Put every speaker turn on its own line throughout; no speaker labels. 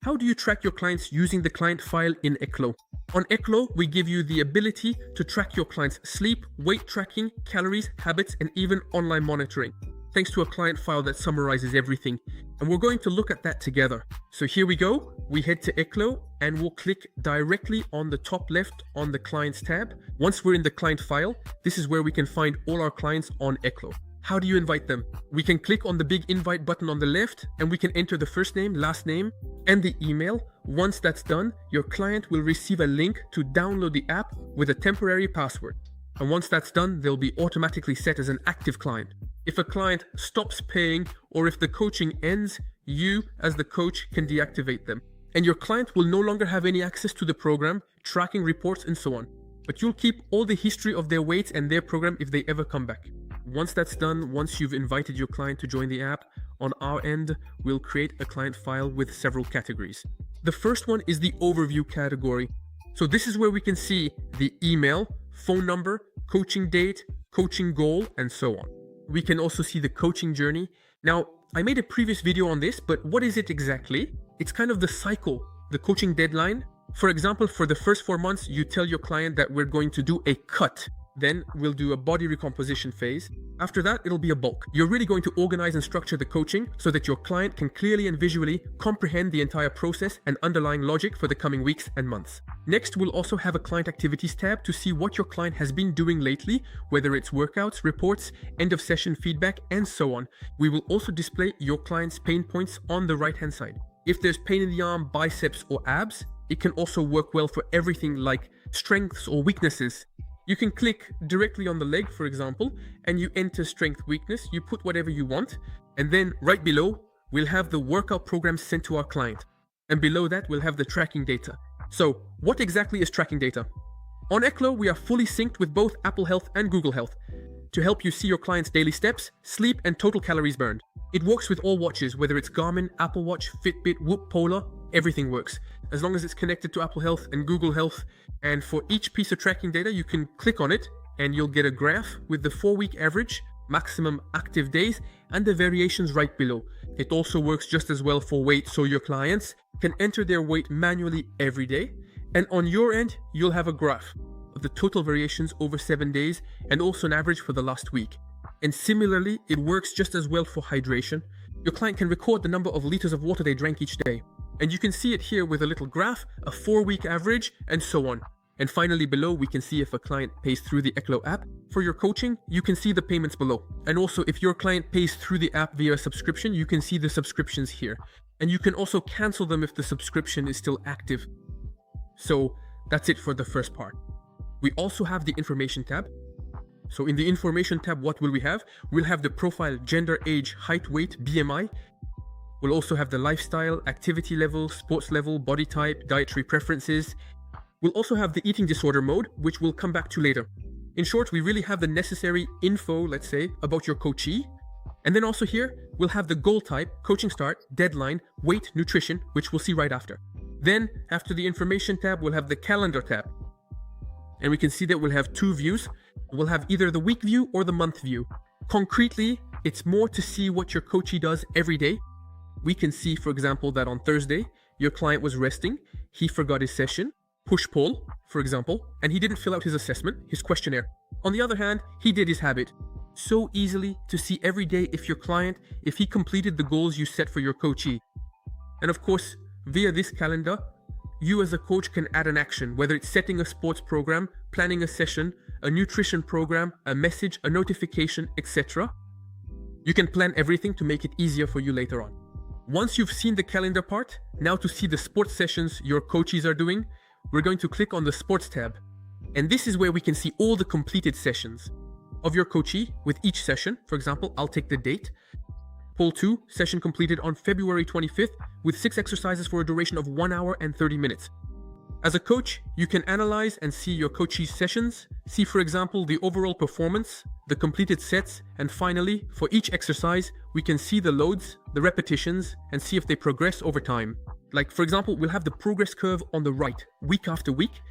How do you track your clients using the client file in Ekklo? On Ekklo, we give you the ability to track your clients' sleep, weight tracking, calories, habits, and even online monitoring, thanks to a client file that summarizes everything. And we're going to look at that together. So here we go. We head to Ekklo and we'll click directly on the top left on the clients tab. Once we're in the client file, this is where we can find all our clients on Ekklo. How do you invite them? We can click on the big invite button on the left and we can enter the first name, last name, and the email. Once that's done, your client will receive a link to download the app with a temporary password. And once that's done, they'll be automatically set as an active client. If a client stops paying or if the coaching ends, you as the coach can deactivate them. And your client will no longer have any access to the program, tracking reports and so on. But you'll keep all the history of their weights and their program if they ever come back. Once that's done, once you've invited your client to join the app, on our end, we'll create a client file with several categories. The first one is the overview category. So this is where we can see the email, phone number, coaching date, coaching goal, and so on. We can also see the coaching journey. Now, I made a previous video on this, but what is it exactly? It's kind of the cycle, the coaching deadline. For example, for the first 4 months, you tell your client that we're going to do a cut. Then we'll do a body recomposition phase. After that, it'll be a bulk. You're really going to organize and structure the coaching so that your client can clearly and visually comprehend the entire process and underlying logic for the coming weeks and months. Next, we'll also have a client activities tab to see what your client has been doing lately, whether it's workouts, reports, end of session feedback, and so on. We will also display your client's pain points on the right-hand side. If there's pain in the arm, biceps, or abs, it can also work well for everything like strengths or weaknesses. You can click directly on the leg, for example, and you enter strength weakness, you put whatever you want, and then right below, we'll have the workout program sent to our client. And below that, we'll have the tracking data. So, what exactly is tracking data? On Ekklo, we are fully synced with both Apple Health and Google Health to help you see your client's daily steps, sleep, and total calories burned. It works with all watches, whether it's Garmin, Apple Watch, Fitbit, Whoop, Polar, everything works. As long as it's connected to Apple Health and Google Health. And for each piece of tracking data, you can click on it and you'll get a graph with the 4-week average, maximum active days, and the variations right below. It also works just as well for weight, so your clients can enter their weight manually every day. And on your end, you'll have a graph of the total variations over 7 days and also an average for the last week. And similarly, it works just as well for hydration. Your client can record the number of liters of water they drank each day. And you can see it here with a little graph, a 4-week average, and so on. And finally below, we can see if a client pays through the Ekklo app. For your coaching, you can see the payments below. And also, if your client pays through the app via a subscription, you can see the subscriptions here. And you can also cancel them if the subscription is still active. So that's it for the first part. We also have the information tab. So in the information tab, what will we have? We'll have the profile, gender, age, height, weight, BMI. We'll also have the lifestyle, activity level, sports level, body type, dietary preferences. We'll also have the eating disorder mode, which we'll come back to later. In short, we really have the necessary info, let's say, about your coachee. And then also here, we'll have the goal type, coaching start, deadline, weight, nutrition, which we'll see right after. Then, after the information tab, we'll have the calendar tab. And we can see that we'll have 2 views. We'll have either the week view or the month view. Concretely, it's more to see what your coachee does every day. We can see, for example, that on Thursday, your client was resting, he forgot his session, push-pull, for example, and he didn't fill out his assessment, his questionnaire. On the other hand, he did his habit. So easily to see every day if your client, if he completed the goals you set for your coachee. And of course, via this calendar, you as a coach can add an action, whether it's setting a sports program, planning a session, a nutrition program, a message, a notification, etc. You can plan everything to make it easier for you later on. Once you've seen the calendar part, now to see the sports sessions your coachees are doing, we're going to click on the sports tab. And this is where we can see all the completed sessions of your coachee with each session. For example, I'll take the date. Poll 2, session completed on February 25th with 6 exercises for a duration of 1 hour and 30 minutes. As a coach, you can analyze and see your coachee's sessions, see for example the overall performance, the completed sets, and finally, for each exercise, we can see the loads, the repetitions, and see if they progress over time. Like for example, we'll have the progress curve on the right, week after week.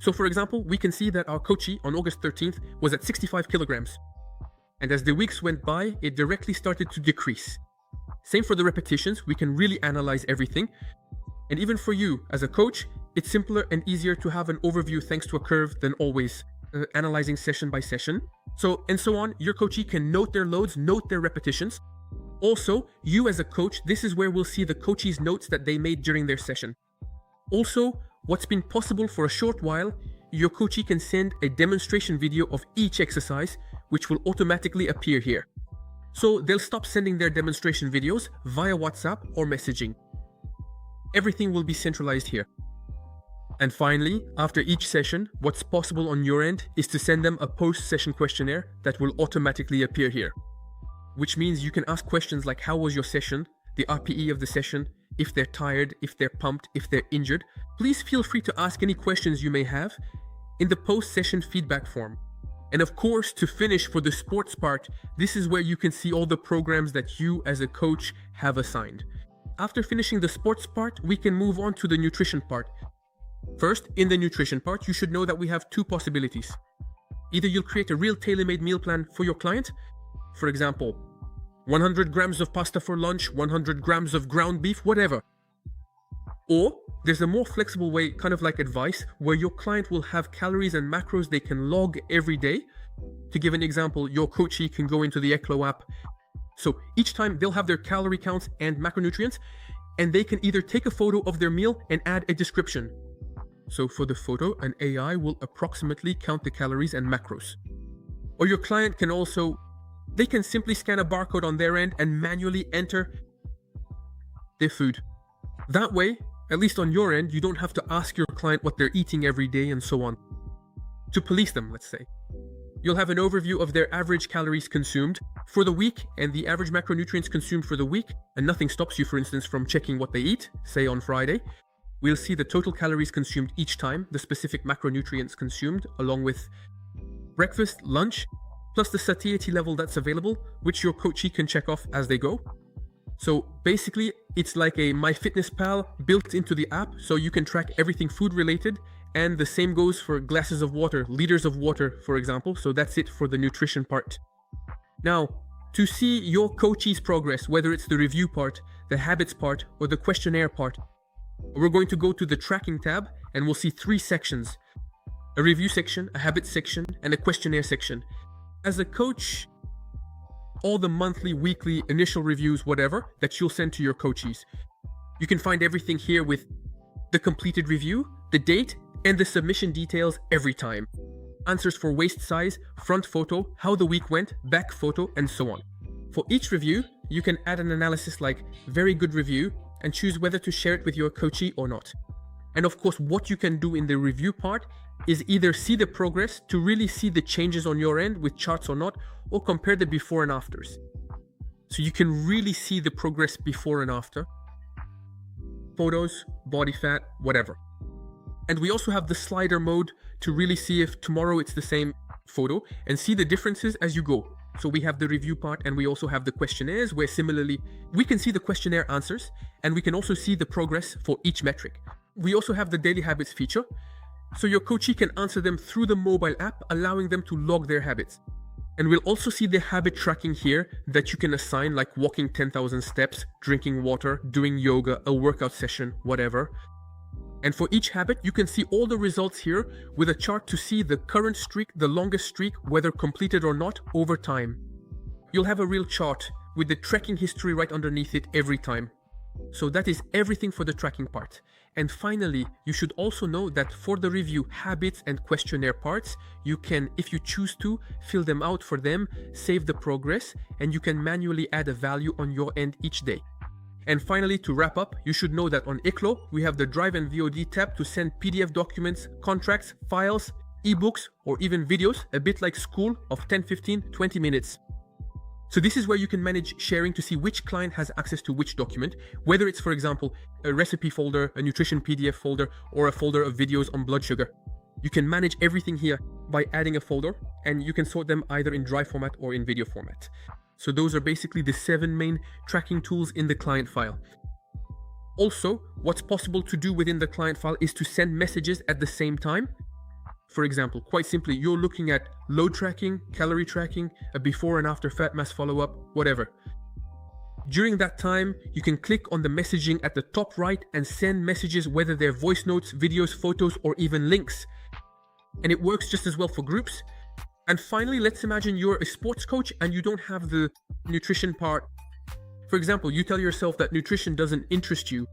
So for example, we can see that our coachee on August 13th was at 65 kilograms. And as the weeks went by, it directly started to decrease. Same for the repetitions, we can really analyze everything. And even for you as a coach, it's simpler and easier to have an overview thanks to a curve than always analyzing session by session. So on, your coachee can note their loads, note their repetitions. Also, you as a coach, this is where we'll see the coachee's notes that they made during their session. Also, what's been possible for a short while, your coachee can send a demonstration video of each exercise, which will automatically appear here. So they'll stop sending their demonstration videos via WhatsApp or messaging. Everything will be centralized here. And finally, after each session, what's possible on your end is to send them a post-session questionnaire that will automatically appear here. Which means you can ask questions like how was your session, the RPE of the session, if they're tired, if they're pumped, if they're injured. Please feel free to ask any questions you may have in the post-session feedback form. And of course, to finish for the sports part, this is where you can see all the programs that you as a coach have assigned. After finishing the sports part, we can move on to the nutrition part. First, in the nutrition part, you should know that we have two possibilities. Either you'll create a real tailor-made meal plan for your client, for example, 100 grams of pasta for lunch, 100 grams of ground beef, whatever. Or there's a more flexible way, kind of like advice, where your client will have calories and macros they can log every day. To give an example, your coachee can go into the Ekklo app. So each time they'll have their calorie counts and macronutrients, and they can either take a photo of their meal and add a description. So for the photo, an AI will approximately count the calories and macros. Or your client can also, they can simply scan a barcode on their end and manually enter their food. That way, at least on your end, you don't have to ask your client what they're eating every day and so on. To police them, let's say. You'll have an overview of their average calories consumed for the week and the average macronutrients consumed for the week, and nothing stops you, for instance, from checking what they eat, say on Friday. We'll see the total calories consumed each time, the specific macronutrients consumed, along with breakfast, lunch, plus the satiety level that's available, which your coachee can check off as they go. So basically, it's like a MyFitnessPal built into the app, so you can track everything food related, and the same goes for glasses of water, liters of water, for example. So that's it for the nutrition part. Now, to see your coachee's progress, whether it's the review part, the habits part, or the questionnaire part, we're going to go to the tracking tab, and we'll see three sections: a review section, a habits section, and a questionnaire section. As a coach, all the monthly, weekly, initial reviews, whatever, that you'll send to your coachees, you can find everything here with the completed review, the date, and the submission details every time. Answers for waist size, front photo, how the week went, back photo, and so on. For each review, you can add an analysis like very good review and choose whether to share it with your coachee or not. And of course, what you can do in the review part is either see the progress to really see the changes on your end with charts or not, or compare the before and afters. So you can really see the progress before and after. Photos, body fat, whatever. And we also have the slider mode to really see if tomorrow it's the same photo and see the differences as you go. So we have the review part, and we also have the questionnaires where similarly we can see the questionnaire answers, and we can also see the progress for each metric. We also have the daily habits feature, so your coachee can answer them through the mobile app, allowing them to log their habits. And we'll also see the habit tracking here that you can assign, like walking 10,000 steps, drinking water, doing yoga, a workout session, whatever. And for each habit, you can see all the results here with a chart to see the current streak, the longest streak, whether completed or not, over time. You'll have a real chart with the tracking history right underneath it every time. So that is everything for the tracking part. And finally, you should also know that for the review, habits, and questionnaire parts, you can, if you choose to, fill them out for them, save the progress, and you can manually add a value on your end each day. And finally, to wrap up, you should know that on Ekklo, we have the Drive and VOD tab to send PDF documents, contracts, files, ebooks, or even videos, a bit like school, of 10, 15, 20 minutes. So this is where you can manage sharing to see which client has access to which document, whether it's, for example, a recipe folder, a nutrition PDF folder, or a folder of videos on blood sugar. You can manage everything here by adding a folder, and you can sort them either in Drive format or in video format. So those are basically the 7 main tracking tools in the client file. Also, what's possible to do within the client file is to send messages at the same time. For example, quite simply, you're looking at load tracking, calorie tracking, a before and after fat mass follow-up, whatever. During that time, you can click on the messaging at the top right and send messages, whether they're voice notes, videos, photos, or even links. And it works just as well for groups. And finally, let's imagine you're a sports coach and you don't have the nutrition part. For example, you tell yourself that nutrition doesn't interest you.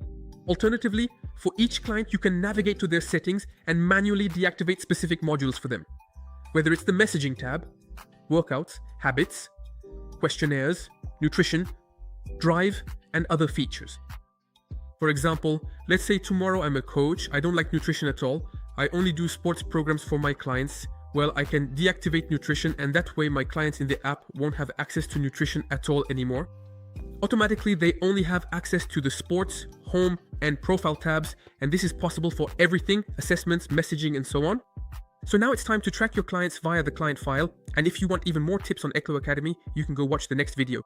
Alternatively, for each client, you can navigate to their settings and manually deactivate specific modules for them. Whether it's the messaging tab, workouts, habits, questionnaires, nutrition, drive, and other features. For example, let's say tomorrow I'm a coach, I don't like nutrition at all, I only do sports programs for my clients. Well, I can deactivate nutrition, and that way my clients in the app won't have access to nutrition at all anymore. Automatically, they only have access to the sports, home, and profile tabs, and this is possible for everything, assessments, messaging, and so on. So now it's time to track your clients via the client file, and if you want even more tips on Ekklo Academy, you can go watch the next video.